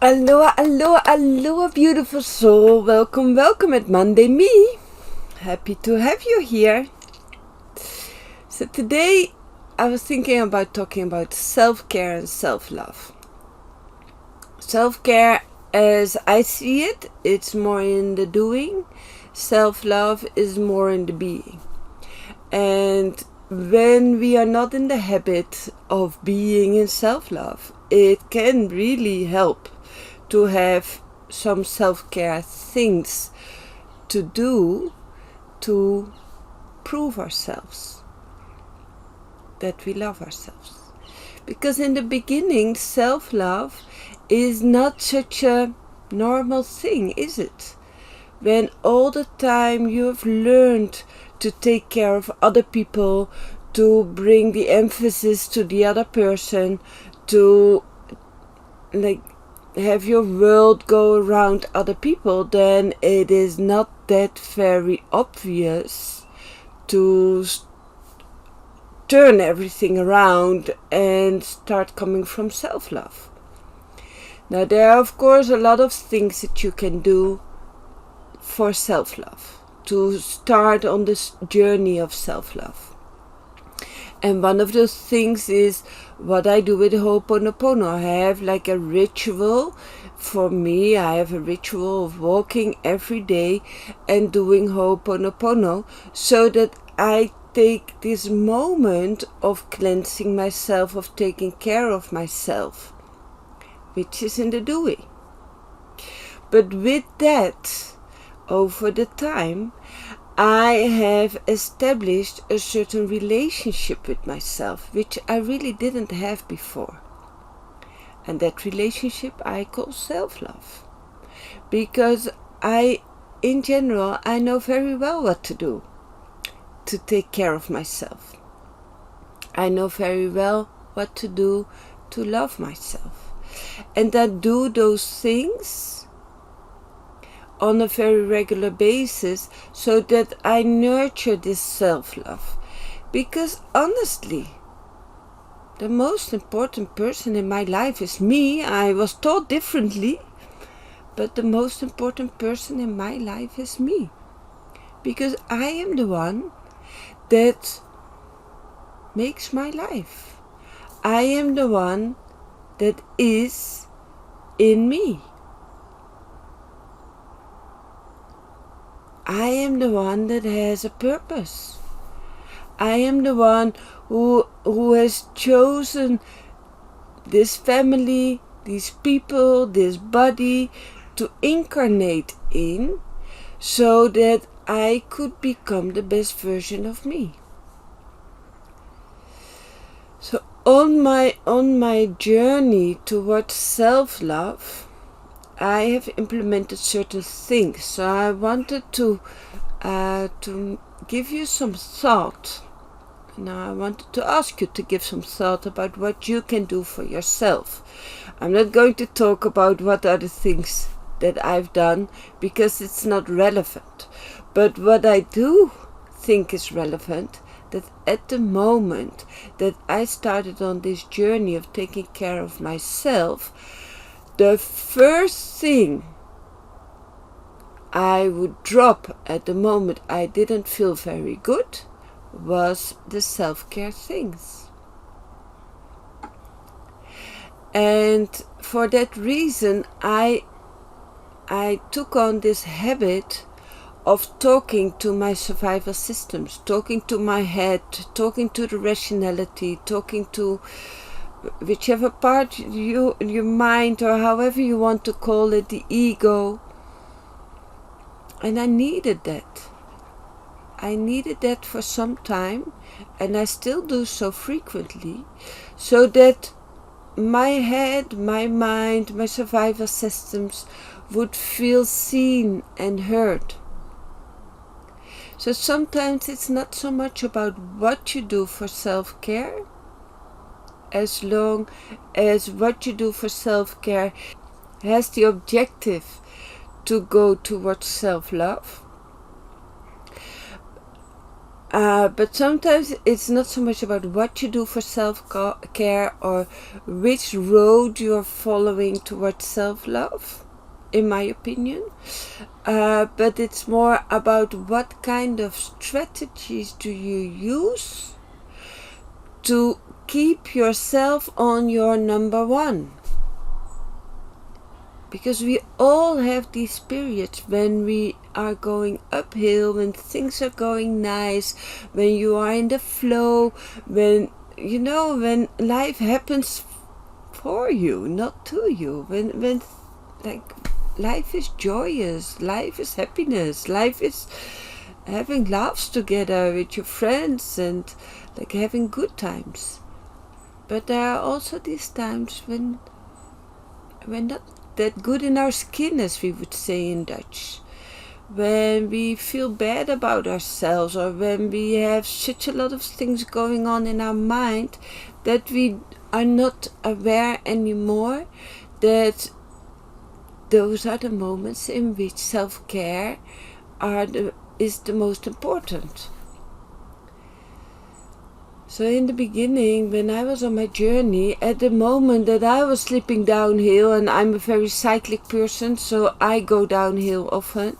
Aloha, aloha, aloha, beautiful soul. Welcome, welcome at Monday Me. Happy to have you here. So today I was thinking about talking about self-care and self-love. Self-care, as I see it, it's more in the doing. Self-love is more in the being. And when we are not in the habit of being in self-love, it can really help to have some self-care things to do to prove ourselves that we love ourselves. Because in the beginning, self-love is not such a normal thing, is it? When all the time you have learned to take care of other people, to bring the emphasis to the other person, to have your world go around other people, then it is not that very obvious to turn everything around and start coming from self-love. Now, there are of course a lot of things that you can do for self-love, to start on this journey of self-love. And one of those things is what I do with Ho'oponopono. I have like a ritual. For me, I have a ritual of walking every day and doing Ho'oponopono, so that I take this moment of cleansing myself, of taking care of myself, which is in the doing. But with that, over the time, I have established a certain relationship with myself, which I really didn't have before. And that relationship I call self-love. Because in general, I know very well what to do to take care of myself. I know very well what to do to love myself. And I do those things on a very regular basis, so that I nurture this self-love. Because honestly, the most important person in my life is me. I was taught differently, but the most important person in my life is me. Because I am the one that makes my life. I am the one that is in me. I am the one that has a purpose. I am the one who has chosen this family, these people, this body to incarnate in, so that I could become the best version of me. So on my journey towards self-love, I have implemented certain things. So I wanted to give you some thought. Now I wanted to ask you to give some thought about what you can do for yourself. I'm not going to talk about what are the things that I've done, because it's not relevant. But what I do think is relevant, that at the moment that I started on this journey of taking care of myself, the first thing I would drop at the moment I didn't feel very good was the self-care things. And for that reason, I took on this habit of talking to my survival systems, talking to my head, talking to the rationality, talking to whichever part your mind, or however you want to call it, the ego. And I needed that. I needed that for some time, and I still do so frequently, so that my head, my mind, my survival systems would feel seen and heard. So sometimes it's not so much about what you do for self-care, as long as what you do for self-care has the objective to go towards self-love. But sometimes it's not so much about what you do for self-care or which road you're following towards self-love, in my opinion. But it's more about what kind of strategies do you use to keep yourself on your number one. Because we all have these periods when we are going uphill, when things are going nice, when you are in the flow, when life happens for you, not to you. When like life is joyous, life is happiness, life is having laughs together with your friends and like having good times. But there are also these times when we're not that good in our skin, as we would say in Dutch. When we feel bad about ourselves, or when we have such a lot of things going on in our mind that we are not aware anymore that those are the moments in which self-care is the most important. So in the beginning, when I was on my journey, at the moment that I was slipping downhill, and I'm a very cyclic person, so I go downhill often.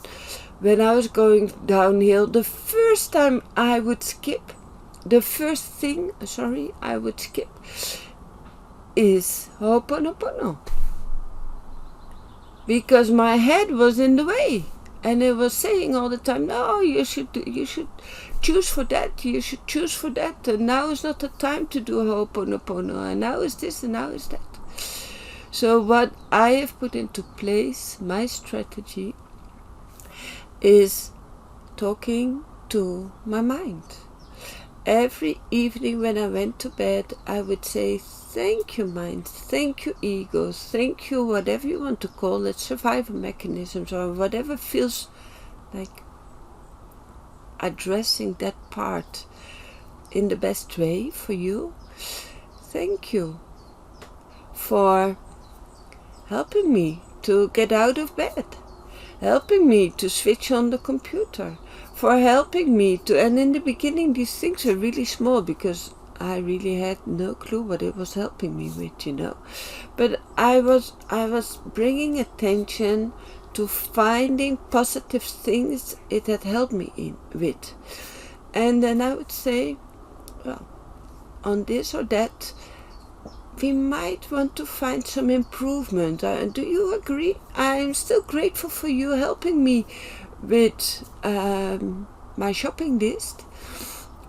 When I was going downhill, the first thing I would skip is Ho'oponopono. Because my head was in the way. And it was saying all the time, no, you should choose for that, and now is not the time to do Ho'oponopono, and now is this, and now is that. So what I have put into place, my strategy, is talking to my mind. Every evening when I went to bed, I would say, thank you mind, thank you ego, thank you whatever you want to call it, survival mechanisms, or whatever feels like addressing that part in the best way for you. Thank you for helping me to get out of bed, helping me to switch on the computer, for helping me to, and in the beginning these things were really small because I really had no clue what it was helping me with, But I was bringing attention to finding positive things it had helped me with. And then I would say, well, on this or that, we might want to find some improvement. Do you agree? I'm still grateful for you helping me with my shopping list.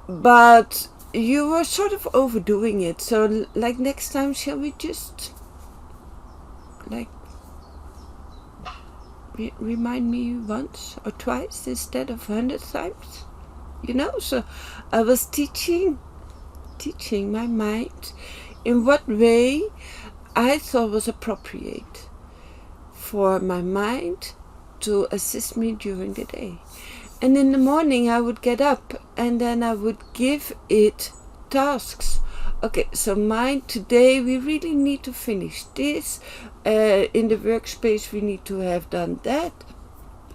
But you were sort of overdoing it. So, like, next time, shall we just, like, remind me once or twice instead of 100 times? So I was teaching my mind in what way I thought was appropriate for my mind to assist me during the day. And in the morning I would get up and then I would give it tasks. Okay, so mind, today we really need to finish this. In the workspace we need to have done that.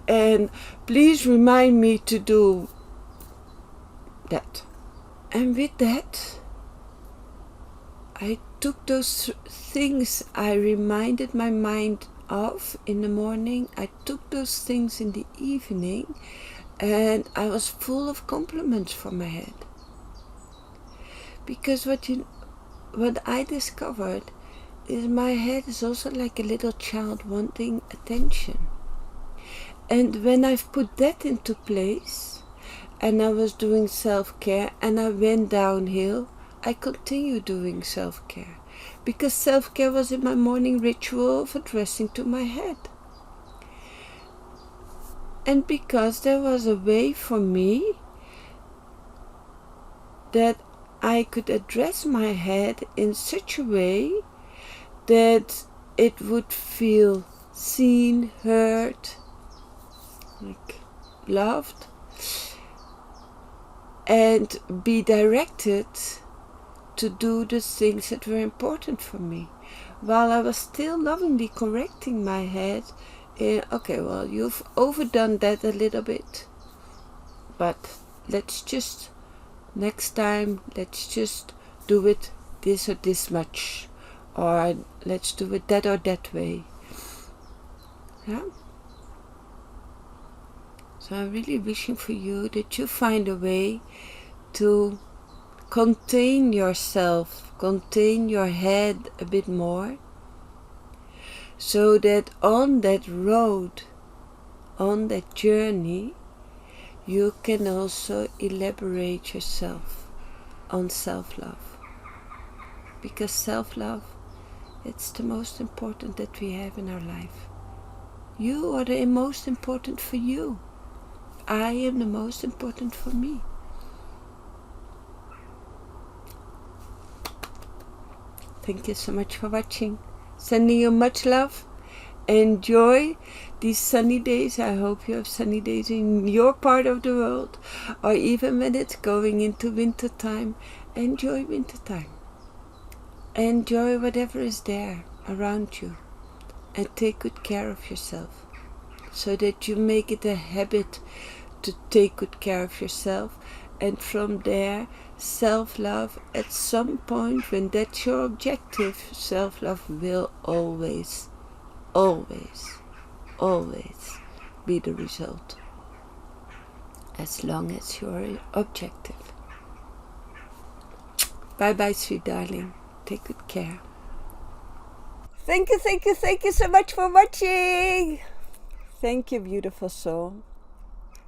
And please remind me to do that. And with that, I took those things I reminded my mind of in the morning. I took those things in the evening. And I was full of compliments from my head. Because what I discovered is my head is also like a little child wanting attention. And when I've put that into place, and I was doing self-care, and I went downhill, I continued doing self-care. Because self-care was in my morning ritual of addressing to my head. And because there was a way for me that I could address my head in such a way that it would feel seen, heard, like loved, and be directed to do the things that were important for me, while I was still lovingly correcting my head. Okay, well, you've overdone that a little bit, but let's just Next time, let's just do it this or this much, or let's do it that or that way. Yeah? So I'm really wishing for you that you find a way to contain yourself, contain your head a bit more, so that on that road, on that journey, you can also elaborate yourself on self-love. Because self-love, it's the most important that we have in our life. You are the most important for you. I am the most important for me. Thank you so much for watching. Sending you much love. Enjoy these sunny days. I hope you have sunny days in your part of the world. Or even when it's going into winter time, enjoy winter time. Enjoy whatever is there around you. And take good care of yourself. So that you make it a habit to take good care of yourself. And from there, self-love, at some point when that's your objective, self-love will always be the result, as long as you're objective. Bye bye, sweet darling. Take good care. Thank you so much for watching. Thank you, beautiful soul.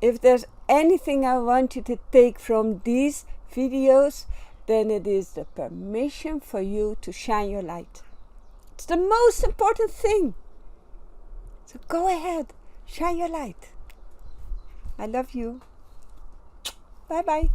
If there's anything I want you to take from these videos, then it is the permission for you to shine your light. It's the most important thing. So go ahead, shine your light. I love you. Bye bye.